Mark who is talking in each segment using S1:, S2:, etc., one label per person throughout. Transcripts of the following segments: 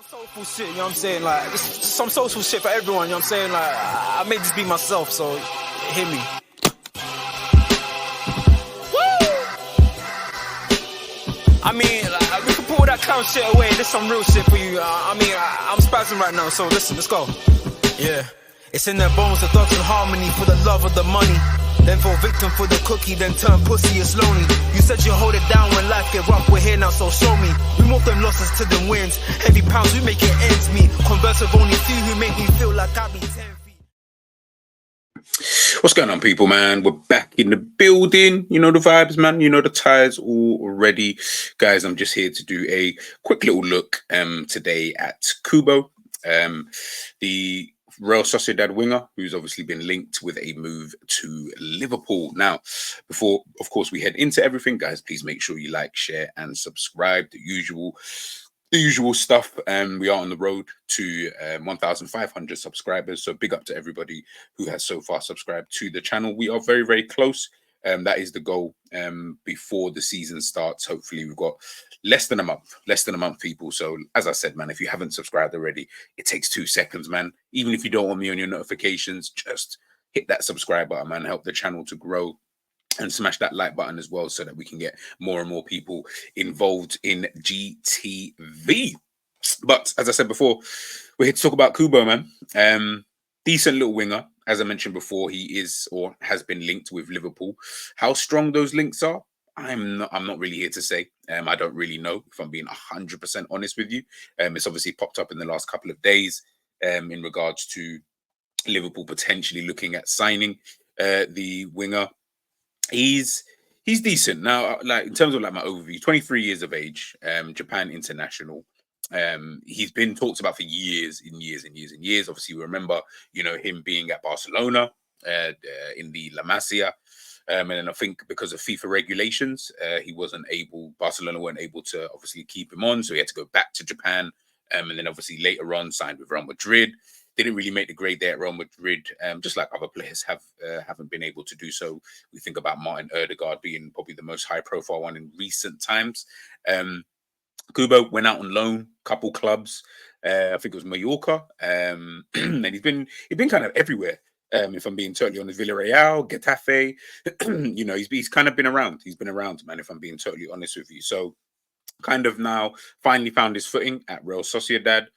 S1: Soulful shit, you know what I'm saying? Like, some social shit for everyone, you know what I'm saying? Like, I made this be myself, so hear me. I mean, like, we can put all that clown shit away. There's some real shit for you. I'm spazzing right now, so listen, let's go. Yeah. It's in their bones, the thugs in harmony for the love of the money. Then fall victim for the cookie, then turn pussy, it's lonely. You said you hold it down when life get rough, we're here now, so show me. We move them losses to them wins. Heavy pounds, we make it ends meet. Converse with only few who make me feel like I be 10 feet.
S2: What's going on, people, man? We're back in the building. You know the vibes, man. You know the ties already. Guys, I'm just here to do a quick little look today at Kubo, the Real Sociedad winger, who's obviously been linked with a move to Liverpool. Now, before, of course, we head into everything, guys, please make sure you like, share, and subscribe. The usual stuff. We are on the road to 1,500 subscribers. So big up to everybody who has so far subscribed to the channel. We are very, very close. That is the goal before the season starts. Hopefully we've got less than a month, people. So as I said, man, if you haven't subscribed already, it takes 2 seconds, man. Even if you don't want me on your notifications, just hit that subscribe button, man. Help the channel to grow. And smash that like button as well so that we can get more and more people involved in GTV. But as I said before, we're here to talk about Kubo, man. Decent little winger. As I mentioned before, he is or has been linked with Liverpool. How strong those links are, I'm not really here to say. I don't really know, if I'm being 100% honest with you. It's obviously popped up in the last couple of days in regards to Liverpool potentially looking at signing the winger. He's decent now. Like in terms of like my overview, 23 years of age, Japan international. He's been talked about for years and years and years and years. Obviously, we remember, him being at Barcelona in the La Masia. And then I think because of FIFA regulations, Barcelona weren't able to obviously keep him on. So he had to go back to Japan. And then obviously later on signed with Real Madrid. Didn't really make the grade there at Real Madrid, just like other players haven't been able to do so. We think about Martin Odegaard being probably the most high-profile one in recent times. Kubo went out on loan, couple clubs. I think it was Mallorca, and he's been kind of everywhere. If I'm being totally honest, Villarreal, Getafe, he's kind of been around. He's been around, man. If I'm being totally honest with you, so kind of now finally found his footing at Real Sociedad.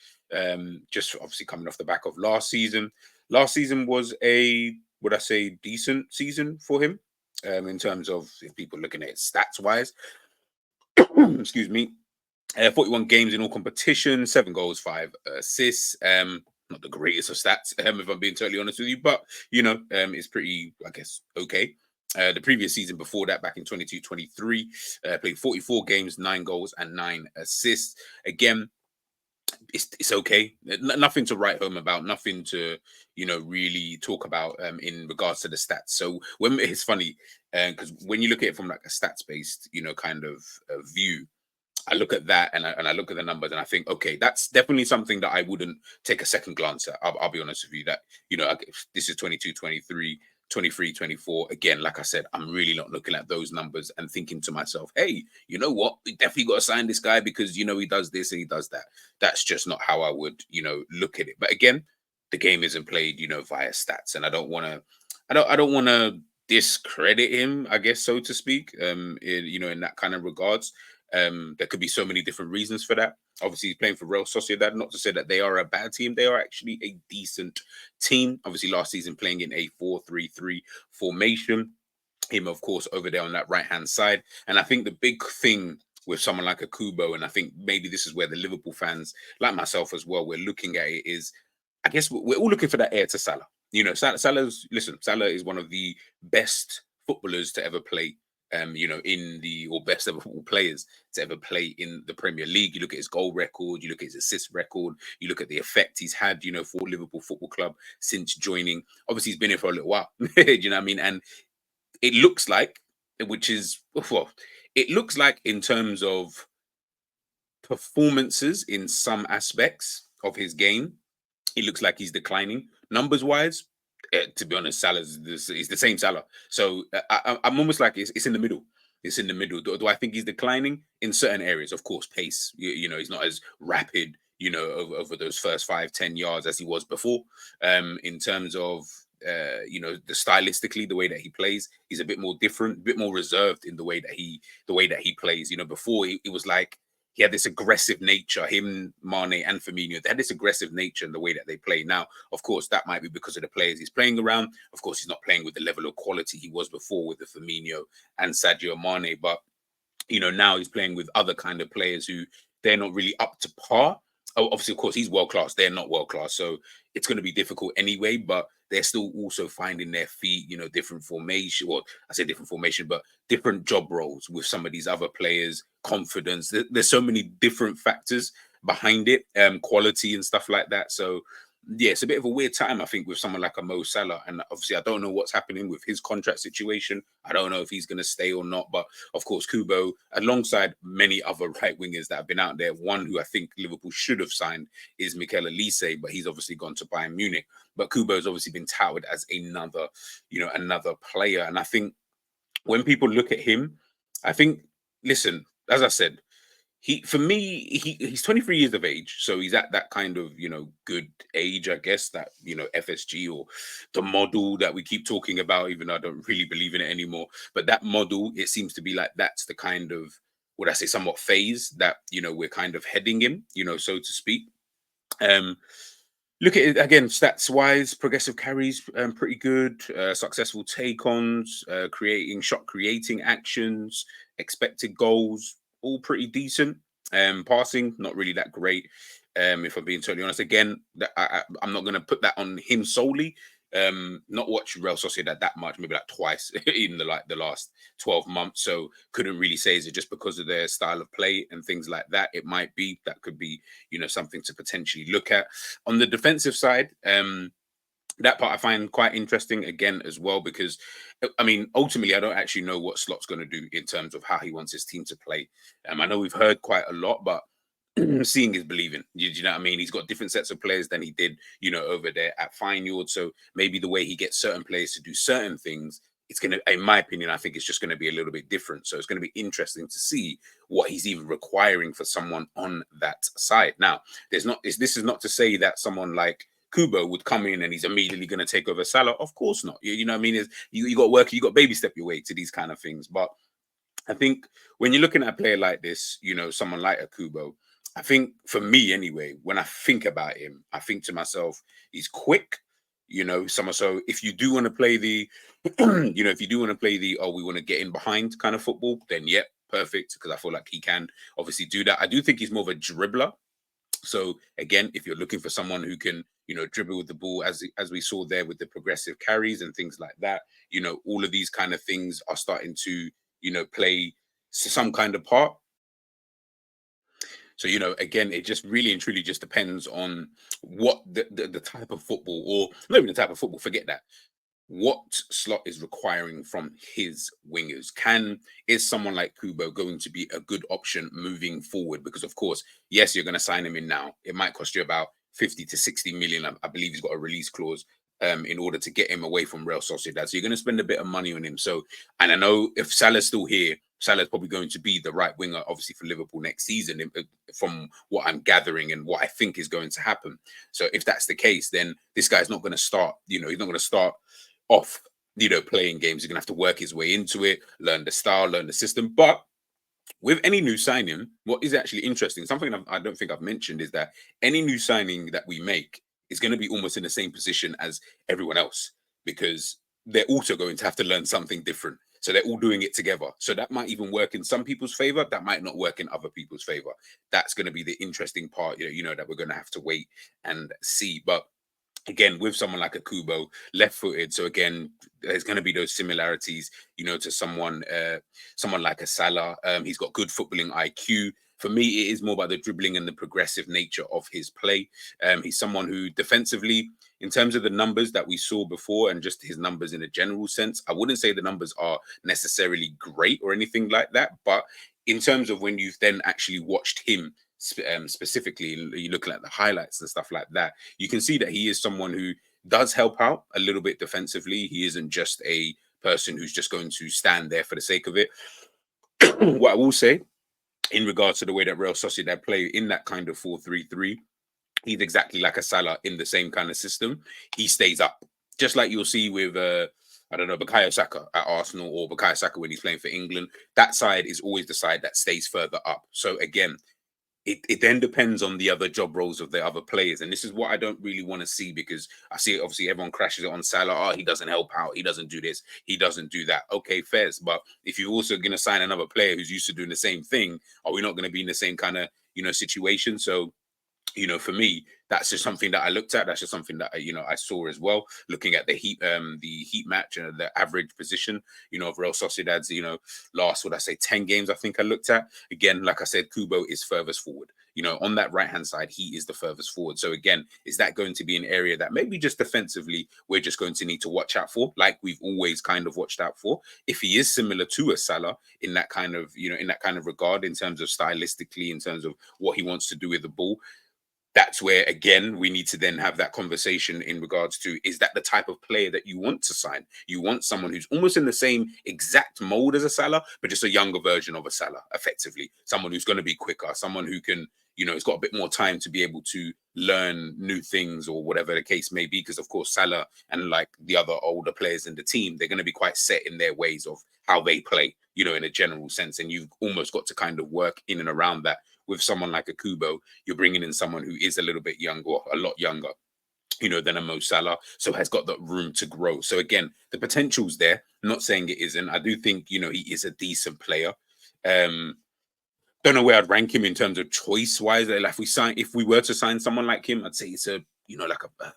S2: Just obviously coming off the back of last season. Last season was would I say, decent season for him in terms of if people looking at it stats wise. Excuse me. 41 games in all competitions, 7 goals, 5 assists. Not the greatest of stats, if I'm being totally honest with you, but it's pretty, I guess, okay. The previous season before that, back in 22-23, played 44 games, 9 goals, and 9 assists. Again, it's okay. Nothing to write home about. Nothing to really talk about in regards to the stats. So it's funny because when you look at it from like a stats based kind of view, I look at that and I look at the numbers and I think, okay, that's definitely something that I wouldn't take a second glance at. I'll be honest with you that this is 22, 23. 23, 24. Again, like I said, I'm really not looking at those numbers and thinking to myself, hey, you know what? We definitely got to sign this guy because, he does this and he does that. That's just not how I would, look at it. But again, the game isn't played, via stats. And I don't want to discredit him, I guess, so to speak, in that kind of regards. There could be so many different reasons for that. Obviously, he's playing for Real Sociedad. Not to say that they are a bad team. They are actually a decent team. Obviously, last season playing in a 4-3-3 formation. Him, of course, over there on that right-hand side. And I think the big thing with someone like a Kubo, and I think maybe this is where the Liverpool fans, like myself as well, we're looking at it is, I guess we're all looking for that heir to Salah. Salah is one of the best footballers to ever play. Best ever football players to ever play in the Premier League. You look at his goal record, you look at his assist record, you look at the effect he's had, for Liverpool Football Club since joining. Obviously, he's been here for a little while. Do you know what I mean? And it looks like, in terms of performances in some aspects of his game, it looks like he's declining. Numbers wise, to be honest, Salah is the same Salah. So I'm almost like it's in the middle. It's in the middle. Do I think he's declining in certain areas? Of course, pace. He's not as rapid. Over those first 5-10 yards as he was before. In terms of the stylistically, the way that he plays, he's a bit more different, a bit more reserved in the way that he plays. Before it was like he had this aggressive nature. Him, Mane, and Firmino, they had this aggressive nature in the way that they play. Now, of course, that might be because of the players he's playing around. Of course, he's not playing with the level of quality he was before with the Firmino and Sadio Mane. But now he's playing with other kind of players who they're not really up to par. Oh, obviously, of course, he's world class. They're not world class, so it's going to be difficult anyway. But they're still also finding their feet. Different formation. Well, I say different formation, but different job roles with some of these other players. Confidence. There's so many different factors behind it. Quality and stuff like that. So yeah, it's a bit of a weird time, I think, with someone like a Mo Salah. And obviously, I don't know what's happening with his contract situation. I don't know if he's going to stay or not. But of course, Kubo, alongside many other right wingers that have been out there, one who I think Liverpool should have signed is Mikel Elise, but he's obviously gone to Bayern Munich. But Kubo has obviously been touted as another player. And I think when people look at him, I think, listen, as I said, for me, he's 23 years of age, so he's at that kind of good age, I guess, that FSG or the model that we keep talking about, even though I don't really believe in it anymore. But that model, it seems to be like that's the kind of, would I say, somewhat phase that we're kind of heading in, so to speak. Look at it again, stats wise, progressive carries, pretty good. Successful take ons, shot creating actions, expected goals, all pretty decent. Passing, not really that great. If I'm being totally honest, again, I'm not going to put that on him solely. Not watch Real Sociedad that much, maybe like twice in the last 12 months. So couldn't really say, is it just because of their style of play and things like that? It might be, that could be, something to potentially look at. On the defensive side, that part I find quite interesting again as well, because I mean, ultimately, I don't actually know what Slot's going to do in terms of how he wants his team to play. I know we've heard quite a lot, but seeing is believing. You know what I mean? He's got different sets of players than he did, over there at Feyenoord. So maybe the way he gets certain players to do certain things, it's going to, in my opinion, I think it's just going to be a little bit different. So it's going to be interesting to see what he's even requiring for someone on that side. Now, this is not to say that someone like Kubo would come in and he's immediately going to take over Salah. Of course not. You know what I mean? You got work, you got baby step your way to these kind of things. But I think when you're looking at a player like this, someone like a Kubo, I think for me anyway, when I think about him, I think to myself, he's quick, so if you do want to play the, if you do want to play the, we want to get in behind kind of football, then yeah, perfect. Because I feel like he can obviously do that. I do think he's more of a dribbler. So again, if you're looking for someone who can, dribble with the ball, as we saw there with the progressive carries and things like that, all of these kind of things are starting to, play some kind of part. So, again, it just really and truly just depends on what the type of football, or not even the type of football, forget that. What Slot is requiring from his wingers. Is someone like Kubo going to be a good option moving forward? Because of course, yes, you're going to sign him in now. It might cost you about 50 to 60 million. I believe he's got a release clause in order to get him away from Real Sociedad. So you're going to spend a bit of money on him. So, and I know if Salah's still here, Salah's probably going to be the right winger, obviously, for Liverpool next season, from what I'm gathering and what I think is going to happen. So if that's the case, then this guy's not going to start, he's not going to start off, playing games. He's going to have to work his way into it, learn the style, learn the system. But with any new signing, what is actually interesting, something I don't think I've mentioned, is that any new signing that we make is going to be almost in the same position as everyone else, because they're also going to have to learn something different. So they're all doing it together. So that might even work in some people's favor. That might not work in other people's favor. That's going to be the interesting part, that we're going to have to wait and see. But again, with someone like a Kubo, left-footed, so again, there's going to be those similarities, to someone like a Salah. He's got good footballing IQ. For me, it is more about the dribbling and the progressive nature of his play. He's someone who defensively, in terms of the numbers that we saw before and just his numbers in a general sense, I wouldn't say the numbers are necessarily great or anything like that. But in terms of when you've then actually watched him specifically, you're looking at the highlights and stuff like that, you can see that he is someone who does help out a little bit defensively. He isn't just a person who's just going to stand there for the sake of it. what I will say in regards to the way that Real Sociedad play in that kind of 4-3-3, he's exactly like a Salah in the same kind of system. He stays up, just like you'll see with I don't know, Bukayo Saka at Arsenal or Bukayo Saka when he's playing for England. That side is always the side that stays further up. So again, it then depends on the other job roles of the other players. And this is what I don't really want to see, because I see obviously everyone crashes it on Salah. Oh, he doesn't help out. He doesn't do this. He doesn't do that. Okay, fairs. But if you're also going to sign another player who's used to doing the same thing, are we not going to be in the same kind of, situation? So for me, that's just something that I looked at. That's just something that I saw as well. Looking at the heat match and the average position, of Real Sociedad's, last, what I say, 10 games, I think I looked at. Again, like I said, Kubo is furthest forward. On that right hand side, he is the furthest forward. So again, is that going to be an area that maybe just defensively we're just going to need to watch out for, like we've always kind of watched out for? If he is similar to a Salah in that kind of, in that kind of regard, in terms of stylistically, in terms of what he wants to do with the ball, that's where, again, we need to then have that conversation in regards to, is that the type of player that you want to sign? You want someone who's almost in the same exact mold as a Salah, but just a younger version of a Salah, effectively. Someone who's going to be quicker, someone who can, has got a bit more time to be able to learn new things or whatever the case may be. Because, of course, Salah and like the other older players in the team, they're going to be quite set in their ways of how they play, in a general sense. And you've almost got to kind of work in and around that. With someone like a Kubo, you're bringing in someone who is a little bit younger, or a lot younger, than a Mo Salah, so has got that room to grow. So again, the potential's there. I'm not saying it isn't. I do think, he is a decent player. Don't know where I'd rank him in terms of choice wise. Like if we were to sign someone like him, I'd say it's a, like a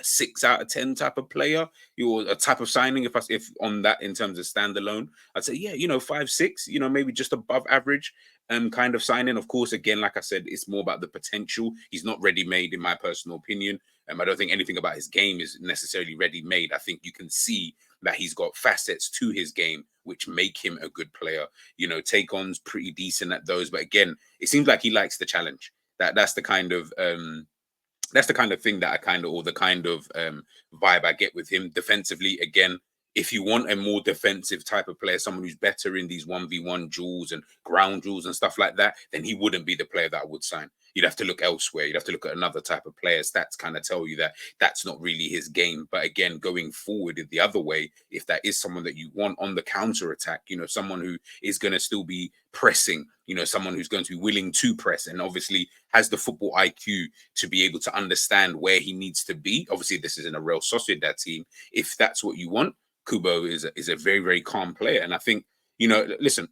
S2: 6 out of 10 type of player, or a type of signing. If on that, in terms of standalone, I'd say 5, 6, maybe just above average kind of signing. Of course, again, like I said, it's more about the potential. He's not ready made, in my personal opinion. I don't think anything about his game is necessarily ready made. I think you can see that he's got facets to his game which make him a good player. Take-on's pretty decent at those, but again, it seems like he likes the challenge. That's the kind of thing that or the kind of vibe I get with him. Defensively, again, if you want a more defensive type of player, someone who's better in these 1v1 duels and ground duels and stuff like that, then he wouldn't be the player that I would sign. You'd have to look elsewhere. You'd have to look at another type of player. Stats kind of tell you that that's not really his game. But again, going forward the other way, if that is someone that you want on the counter attack, someone who is going to still be pressing, someone who's going to be willing to press and obviously has the football IQ to be able to understand where he needs to be. Obviously, this is in a Real Sociedad team. If that's what you want, Kubo is a very, very calm player. And I think, listen,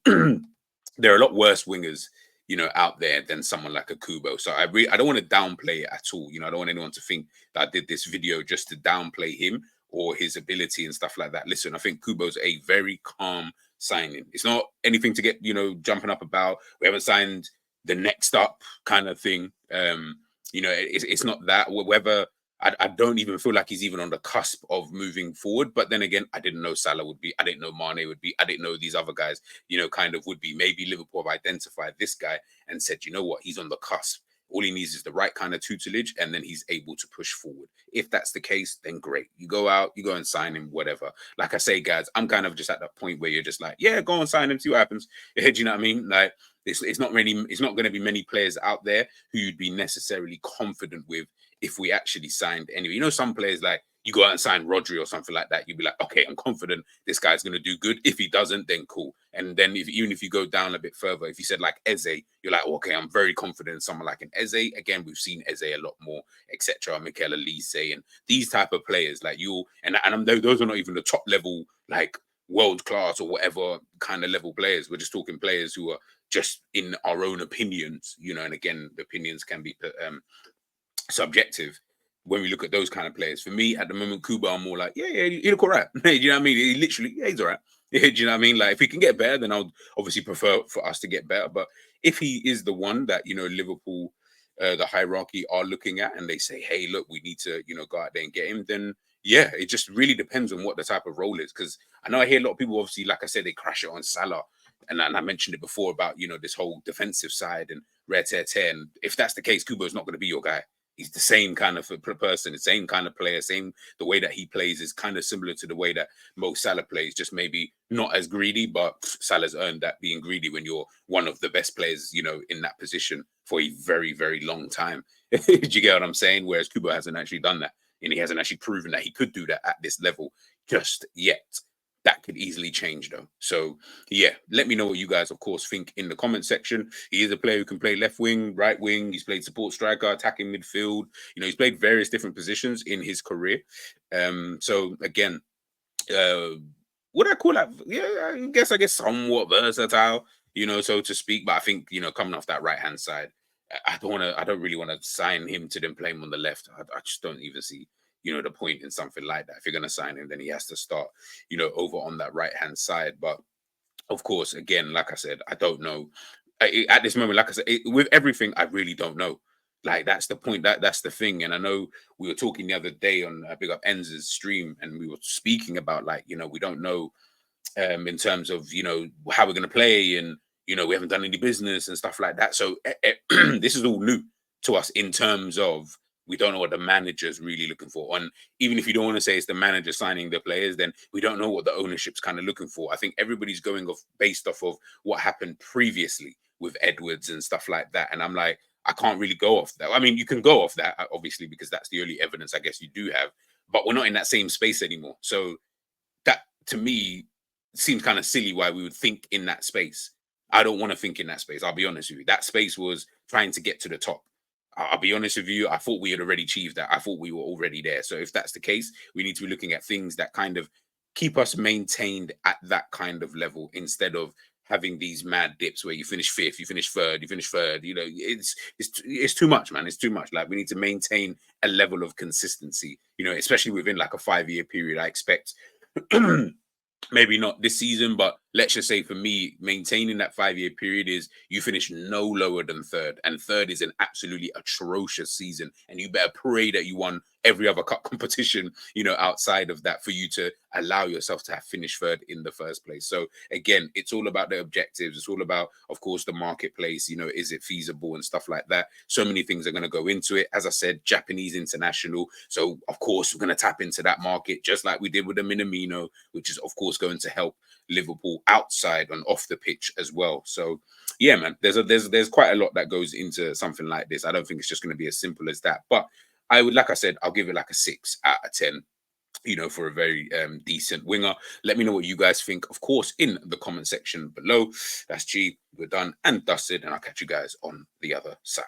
S2: there are a lot worse wingers, out there than someone like a Kubo. So I don't want to downplay it at all. I don't want anyone to think that I did this video just to downplay him or his ability and stuff like that. Listen, I think Kubo's a very calm signing. It's not anything to get, jumping up about. We haven't signed the next up kind of thing. It's not that. Whether I don't even feel like he's even on the cusp of moving forward. But then again, I didn't know Salah would be. I didn't know Mane would be. I didn't know these other guys, kind of would be. Maybe Liverpool have identified this guy and said, you know what, he's on the cusp. All he needs is the right kind of tutelage, and then he's able to push forward. If that's the case, then great. You go out, you go and sign him, whatever. Like I say, guys, I'm kind of just at that point where you're just like, yeah, go and sign him, see what happens. Do you know what I mean? Like, it's not going to be many players out there who you'd be necessarily confident with if we actually signed anyway. Some players, like, you go out and sign Rodri or something like that, you'd be like, okay, I'm confident this guy's going to do good. If he doesn't, then cool. And then even if you go down a bit further, if you said like Eze, you're like, okay, I'm very confident in someone like an Eze. Again, we've seen Eze a lot more, etc. Mikel Elise and these type of players, like those are not even the top level, like world class or whatever kind of level players. We're just talking players who are just in our own opinions, and again, the opinions can be subjective when we look at those kind of players. For me, at the moment, Kubo, I'm more like, yeah, he look all right. Do you know what I mean? He literally, yeah, he's all right. Do you know what I mean? Like, if he can get better, then I'll obviously prefer for us to get better. But if he is the one that, Liverpool, the hierarchy are looking at, and they say, hey, look, we need to, go out there and get him, then yeah, it just really depends on what the type of role is. Because I know I hear a lot of people, obviously, like I said, they crash it on Salah. And I mentioned it before about, this whole defensive side and rare tear tear. And if that's the case, Kubo's not going to be your guy. He's the same kind of person, the same kind of player, the way that he plays is kind of similar to the way that Mo Salah plays, just maybe not as greedy, but Salah's earned that being greedy when you're one of the best players, in that position for a very, very long time. Do you get what I'm saying? Whereas Kubo hasn't actually done that, and he hasn't actually proven that he could do that at this level just yet. That could easily change though. So yeah, let me know what you guys, of course, think in the comment section. He is a player who can play left wing, right wing. He's played support striker, attacking midfield. He's played various different positions in his career. So again, would I call that? Yeah, I guess somewhat versatile, so to speak. But I think coming off that right hand side, I don't really want to sign him to then play him on the left. I just don't even see the point in something like that. If you're going to sign him, then he has to start over on that right hand side. But of course, again, like I said, I don't know at this moment. Like I said, with everything, I really don't know. Like that's the point. That's the thing. And I know we were talking the other day on Big Up Enz's stream, and we were speaking about we don't know in terms of how we're going to play, and we haven't done any business and stuff like that. So this is all new to us in terms of we don't know what the manager's really looking for. And even if you don't want to say it's the manager signing the players, then we don't know what the ownership's kind of looking for. I think everybody's going based off of what happened previously with Edwards and stuff like that. And I'm like, I can't really go off that. I mean, you can go off that, obviously, because that's the only evidence I guess you do have. But we're not in that same space anymore. So that, to me, seems kind of silly why we would think in that space. I don't want to think in that space. I'll be honest with you. That space was trying to get to the top. I'll be honest with you. I thought we had already achieved that. I thought we were already there. So if that's the case, we need to be looking at things that kind of keep us maintained at that kind of level instead of having these mad dips where you finish fifth, you finish third, you finish third. It's too much, man. It's too much. Like we need to maintain a level of consistency. Especially within like a 5-year period. I expect. Maybe not this season, but let's just say for me, maintaining that 5-year period is you finish no lower than third. And third is an absolutely atrocious season. And you better pray that you won every other cup competition, outside of that for you to allow yourself to have finished third in the first place. So again, it's all about the objectives. It's all about, of course, the marketplace, is it feasible and stuff like that. So many things are going to go into it. As I said, Japanese international. So of course, we're going to tap into that market, just like we did with the Minamino, which is of course going to help Liverpool outside and off the pitch as well. So yeah, man, there's quite a lot that goes into something like this. I don't think it's just going to be as simple as that. But I would, like I said, I'll give it like a 6 out of 10. For a very decent winger. Let me know what you guys think, of course, in the comment section below. That's G. We're done and dusted, and I'll catch you guys on the other side.